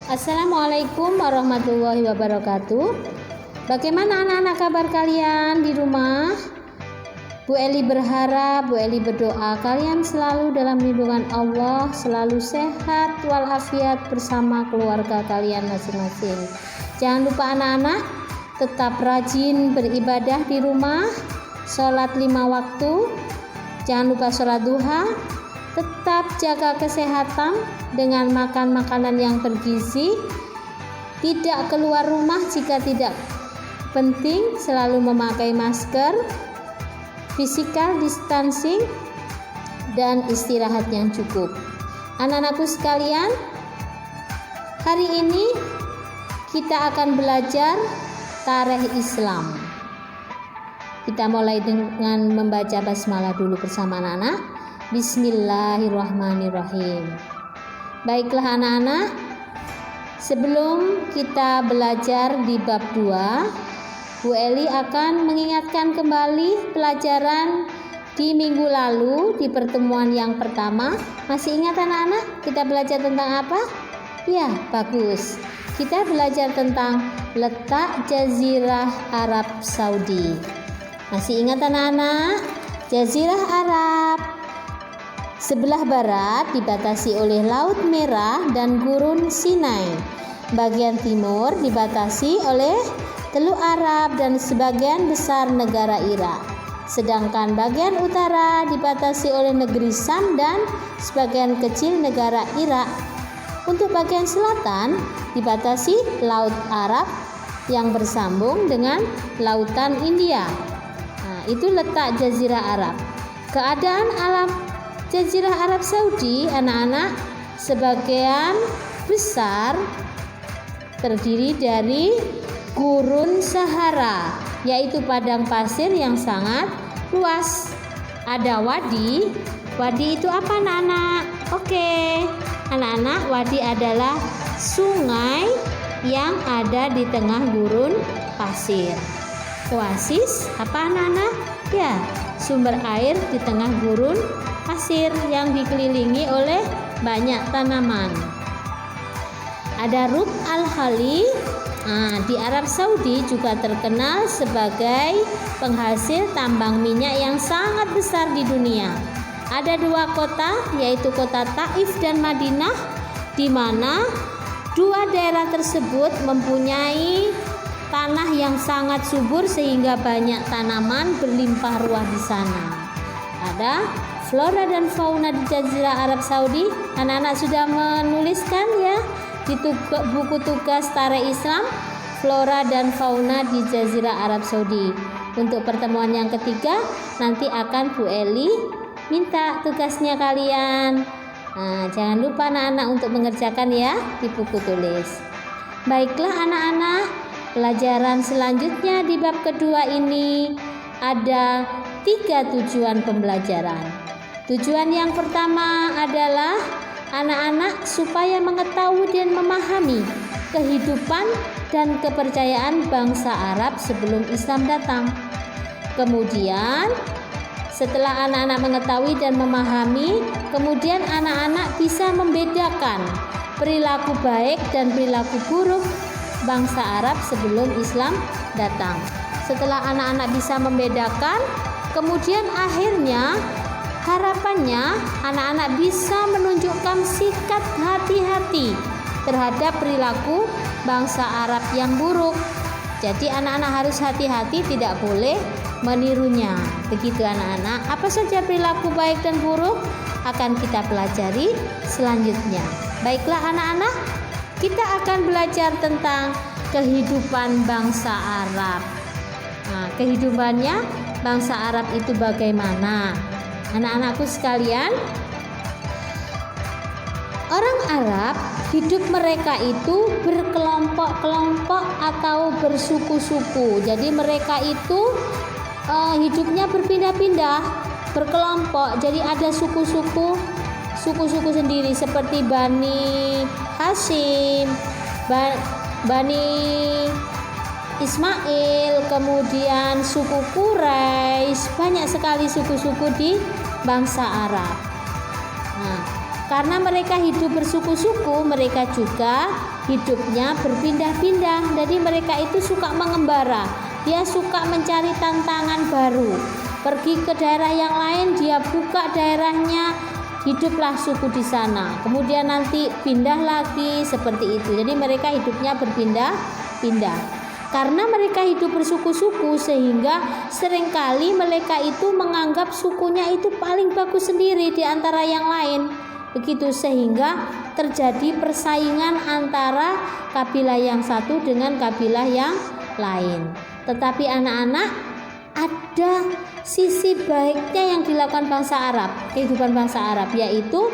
Assalamualaikum warahmatullahi wabarakatuh. Bagaimana anak-anak kabar kalian di rumah? Bu Eli berharap, Bu Eli berdoa kalian selalu dalam lindungan Allah, selalu sehat walafiat bersama keluarga kalian masing-masing. Jangan lupa anak-anak tetap rajin beribadah di rumah, sholat 5 waktu, jangan lupa sholat duha, tetap jaga kesehatan dengan makan makanan yang bergizi, tidak keluar rumah jika tidak penting, selalu memakai masker, physical distancing, dan istirahat yang cukup. Anak-anakku sekalian, hari ini kita akan belajar tarikh Islam. Kita mulai dengan membaca basmalah dulu bersama anak-anak. Bismillahirrahmanirrahim. Baiklah anak-anak, sebelum kita belajar di bab 2, Bu Eli akan mengingatkan kembali pelajaran di minggu lalu di pertemuan yang pertama. Masih ingat anak-anak kita belajar tentang apa? Ya, bagus. Kita belajar tentang letak Jazirah Arab Saudi. Masih ingat anak-anak? Jazirah Arab sebelah barat dibatasi oleh Laut Merah dan Gurun Sinai. Bagian timur dibatasi oleh Teluk Arab dan sebagian besar negara Irak. Sedangkan bagian utara dibatasi oleh negeri Sam dan sebagian kecil negara Irak. Untuk bagian selatan dibatasi Laut Arab yang bersambung dengan Lautan India. Nah, itu letak Jazirah Arab. Keadaan alam Jazirah Arab Saudi, anak-anak, sebagian besar terdiri dari Gurun Sahara, yaitu padang pasir yang sangat luas. Ada wadi. Wadi itu apa anak-anak? Oke, anak-anak, wadi adalah sungai yang ada di tengah gurun pasir. Oasis apa anak-anak? Ya, sumber air di tengah gurun pasir yang dikelilingi oleh banyak tanaman. Ada Rub al-Khali. Di Arab Saudi juga terkenal sebagai penghasil tambang minyak yang sangat besar di dunia. Ada 2 kota, yaitu kota Taif dan Madinah, di mana 2 daerah tersebut mempunyai tanah yang sangat subur sehingga banyak tanaman berlimpah ruah di sana. Ada flora dan fauna di Jazirah Arab Saudi. Anak-anak sudah menuliskan ya di buku tugas tarikh Islam, flora dan fauna di Jazirah Arab Saudi. Untuk pertemuan yang ketiga nanti akan Bu Eli minta tugasnya kalian. Jangan lupa anak-anak untuk mengerjakan ya di buku tulis. Baiklah anak-anak, pelajaran selanjutnya di bab kedua ini ada 3 tujuan pembelajaran. Tujuan yang pertama adalah anak-anak supaya mengetahui dan memahami kehidupan dan kepercayaan bangsa Arab sebelum Islam datang. Kemudian setelah anak-anak mengetahui dan memahami, kemudian anak-anak bisa membedakan perilaku baik dan perilaku buruk bangsa Arab sebelum Islam datang. Setelah anak-anak bisa membedakan, kemudian akhirnya harapannya anak-anak bisa menunjukkan sikap hati-hati terhadap perilaku bangsa Arab yang buruk. Jadi anak-anak harus hati-hati, tidak boleh menirunya. Begitu anak-anak. Apa saja perilaku baik dan buruk akan kita pelajari selanjutnya. Baiklah anak-anak, kita akan belajar tentang kehidupan bangsa Arab. Kehidupannya bangsa Arab itu bagaimana? Anak-anakku sekalian, orang Arab hidup mereka itu berkelompok-kelompok atau bersuku-suku. Jadi mereka itu hidupnya berpindah-pindah, berkelompok. Jadi ada suku-suku sendiri seperti Bani Hashim, Bani Ismail, kemudian suku Quraisy, banyak sekali suku-suku di bangsa Arab. Karena mereka hidup bersuku-suku, mereka juga hidupnya berpindah-pindah. Jadi mereka itu suka mengembara, dia suka mencari tantangan baru, pergi ke daerah yang lain, dia buka daerahnya, hiduplah suku di sana, kemudian nanti pindah lagi, seperti itu. Jadi mereka hidupnya berpindah-pindah. Karena mereka hidup bersuku-suku, sehingga seringkali mereka itu menganggap sukunya itu paling bagus sendiri di antara yang lain. Begitu, sehingga terjadi persaingan antara kabilah yang satu dengan kabilah yang lain. Tetapi anak-anak, ada sisi baiknya yang dilakukan bangsa Arab, kehidupan bangsa Arab, yaitu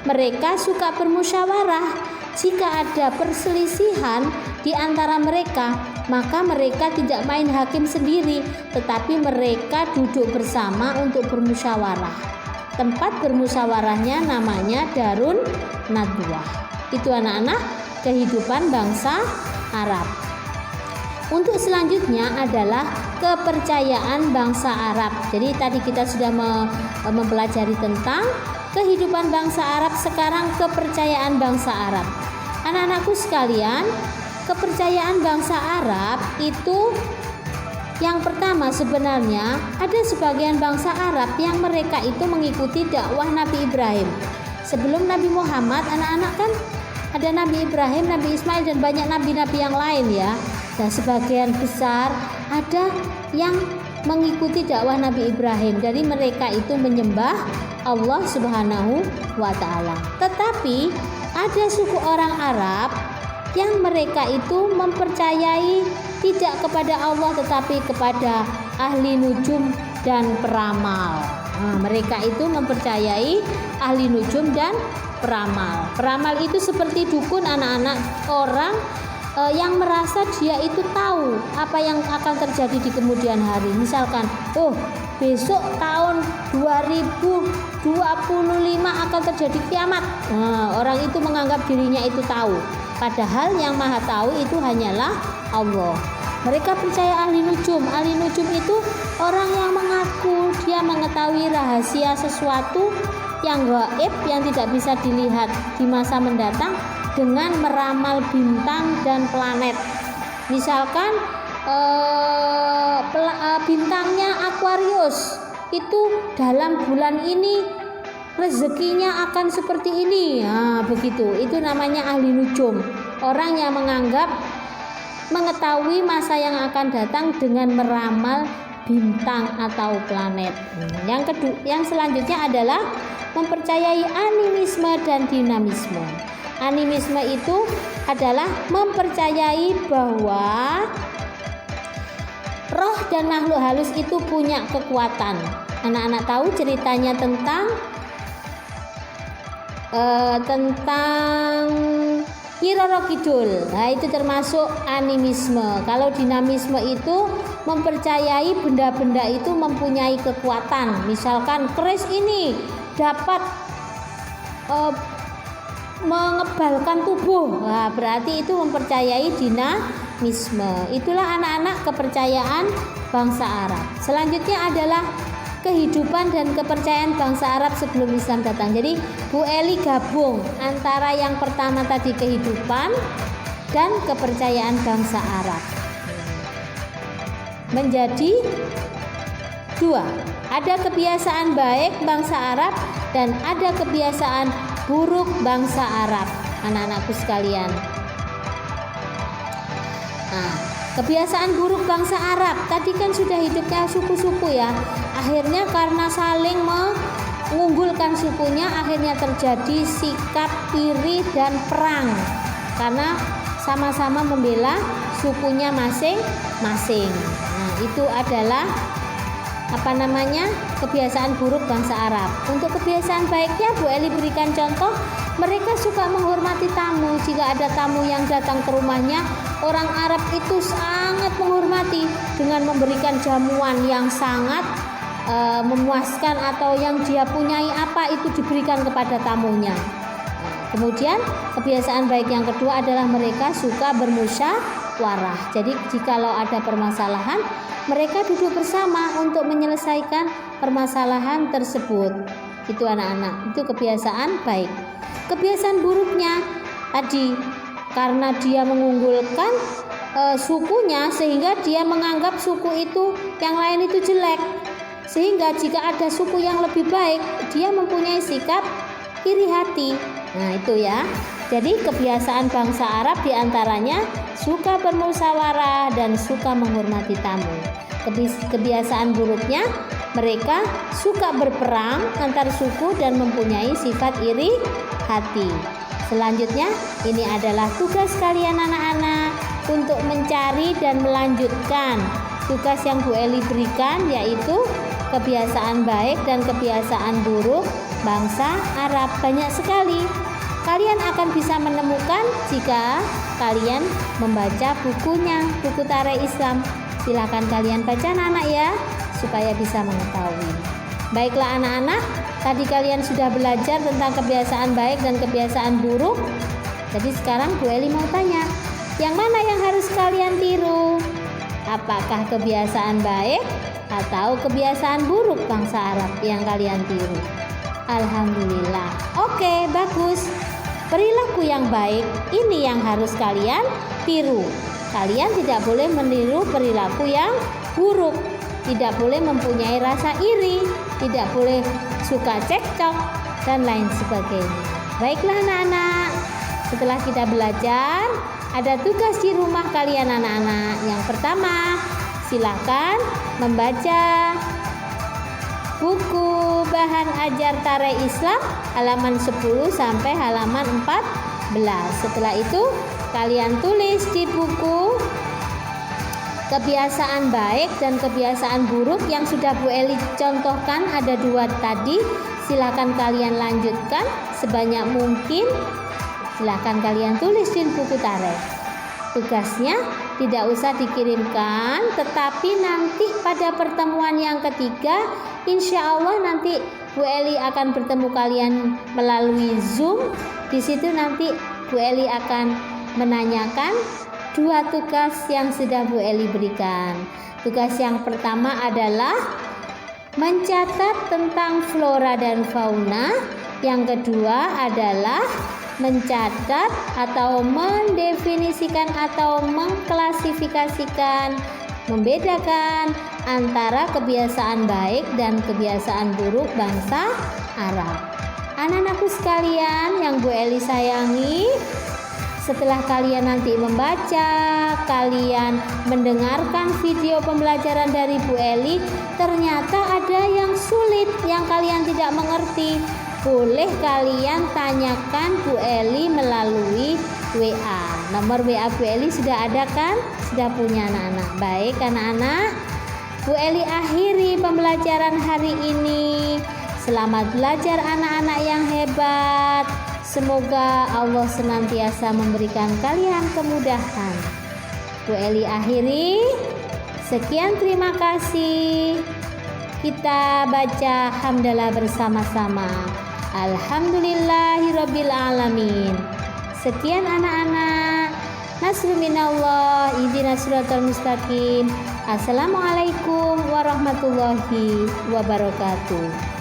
mereka suka bermusyawarah. Jika ada perselisihan di antara mereka, maka mereka tidak main hakim sendiri, tetapi mereka duduk bersama untuk bermusyawarah. Tempat bermusyawarahnya namanya Darun Nadwah. Itu anak-anak, kehidupan bangsa Arab. Untuk selanjutnya adalah kepercayaan bangsa Arab. Jadi tadi kita sudah mempelajari tentang kehidupan bangsa Arab, sekarang kepercayaan bangsa Arab. Anak-anakku sekalian, kepercayaan bangsa Arab itu yang pertama, sebenarnya ada sebagian bangsa Arab yang mereka itu mengikuti dakwah Nabi Ibrahim. Sebelum Nabi Muhammad, anak-anak kan ada Nabi Ibrahim, Nabi Ismail, dan banyak nabi-nabi yang lain ya. Dan sebagian besar ada yang mengikuti dakwah Nabi Ibrahim. Dari mereka itu menyembah Allah Subhanahu wa Ta'ala. Tetapi ada suku orang Arab yang mereka itu mempercayai tidak kepada Allah, tetapi kepada ahli nujum dan peramal. Mereka itu mempercayai ahli nujum dan peramal. Peramal itu seperti dukun, anak-anak, orang yang merasa dia itu tahu apa yang akan terjadi di kemudian hari. Misalkan, besok tahun 2025 akan terjadi kiamat. Orang itu menganggap dirinya itu tahu, padahal yang maha tahu itu hanyalah Allah. Mereka percaya ahli nujum. Ahli nujum itu orang yang mengaku dia mengetahui rahasia sesuatu yang gaib, yang tidak bisa dilihat di masa mendatang, dengan meramal bintang dan planet. Misalkan bintangnya Aquarius, itu dalam bulan ini rezekinya akan seperti ini. Begitu. Itu namanya ahli nujum. Orang yang menganggap mengetahui masa yang akan datang dengan meramal bintang atau planet. Yang selanjutnya adalah mempercayai animisme dan dinamisme. Animisme itu adalah mempercayai bahwa roh dan makhluk halus itu punya kekuatan. Anak-anak tahu ceritanya tentang Nyi Roro Kidul. Itu termasuk animisme. Kalau dinamisme itu mempercayai benda-benda itu mempunyai kekuatan. Misalkan keris ini dapat mengebalkan tubuh, berarti itu mempercayai dinamisme. Itulah anak-anak kepercayaan bangsa Arab. Selanjutnya adalah kehidupan dan kepercayaan bangsa Arab sebelum Islam datang. Jadi Bu Eli gabung antara yang pertama tadi, kehidupan, dan kepercayaan bangsa Arab menjadi dua. Ada kebiasaan baik bangsa Arab dan ada kebiasaan buruk bangsa Arab, anak-anakku sekalian. Kebiasaan buruk bangsa Arab tadi kan sudah hidupnya suku-suku ya. Akhirnya karena saling mengunggulkan sukunya, akhirnya terjadi sikap iri dan perang karena sama-sama membela sukunya masing-masing. Itu adalah kebiasaan buruk bangsa Arab. Untuk kebiasaan baiknya Bu Eli berikan contoh, mereka suka menghormati tamu. Jika ada tamu yang datang ke rumahnya, orang Arab itu sangat menghormati dengan memberikan jamuan yang sangat memuaskan, atau yang dia punyai apa itu diberikan kepada tamunya. Kemudian kebiasaan baik yang kedua adalah mereka suka bermusyawarah. Jadi jikalau ada permasalahan, mereka duduk bersama untuk menyelesaikan permasalahan tersebut. Itu anak-anak, itu kebiasaan baik. Kebiasaan buruknya tadi karena dia mengunggulkan sukunya, sehingga dia menganggap suku itu yang lain itu jelek. Sehingga jika ada suku yang lebih baik, dia mempunyai sikap iri hati. Nah itu ya. Jadi kebiasaan bangsa Arab diantaranya suka bermusyawarah dan suka menghormati tamu. Kebiasaan buruknya, mereka suka berperang antar suku dan mempunyai sifat iri hati. Selanjutnya, ini adalah tugas kalian anak-anak untuk mencari dan melanjutkan tugas yang Bu Eli berikan, yaitu kebiasaan baik dan kebiasaan buruk bangsa Arab. Banyak sekali. Kalian akan bisa menemukan jika kalian membaca bukunya, buku Tarikh Islam. Silakan kalian baca anak-anak ya, supaya bisa mengetahui. Baiklah anak-anak, tadi kalian sudah belajar tentang kebiasaan baik dan kebiasaan buruk. Jadi sekarang Bu Eli mau tanya, yang mana yang harus kalian tiru? Apakah kebiasaan baik atau kebiasaan buruk bangsa Arab yang kalian tiru? Alhamdulillah. Oke, bagus. Perilaku yang baik ini yang harus kalian tiru. Kalian tidak boleh meniru perilaku yang buruk. Tidak boleh mempunyai rasa iri, tidak boleh suka cekcok dan lain sebagainya. Baiklah anak-anak, setelah kita belajar, ada tugas di rumah kalian anak-anak. Yang pertama, silakan membaca buku bahan ajar Tarikh Islam halaman 10 sampai halaman 14. Setelah itu kalian tulis di buku kebiasaan baik dan kebiasaan buruk yang sudah Bu Eli contohkan, ada 2 tadi. Silakan kalian lanjutkan sebanyak mungkin. Silakan kalian tulis di buku Tarikh. Tugasnya tidak usah dikirimkan, tetapi nanti pada pertemuan yang ketiga, insya Allah nanti Bu Eli akan bertemu kalian melalui Zoom. Di situ nanti Bu Eli akan menanyakan 2 tugas yang sudah Bu Eli berikan. Tugas yang pertama adalah mencatat tentang flora dan fauna. Yang kedua adalah mencatat atau mendefinisikan atau mengklasifikasikan, membedakan antara kebiasaan baik dan kebiasaan buruk bangsa Arab. Anak-anakku sekalian yang Bu Eli sayangi, setelah kalian nanti membaca, kalian mendengarkan video pembelajaran dari Bu Eli, ternyata ada yang sulit, yang kalian tidak mengerti, boleh kalian tanyakan Bu Eli melalui WA. Nomor WA Bu Eli sudah ada kan? Sudah punya anak-anak. Baik anak-anak, Bu Eli akhiri pembelajaran hari ini. Selamat belajar anak-anak yang hebat. Semoga Allah senantiasa memberikan kalian kemudahan. Bu Eli akhiri. Sekian, terima kasih. Kita baca hamdalah bersama-sama. Alhamdulillahirabbil alamin. Sekian anak-anak. Nasrul minallah, ihdinas siratal mustaqim. Assalamualaikum warahmatullahi wabarakatuh.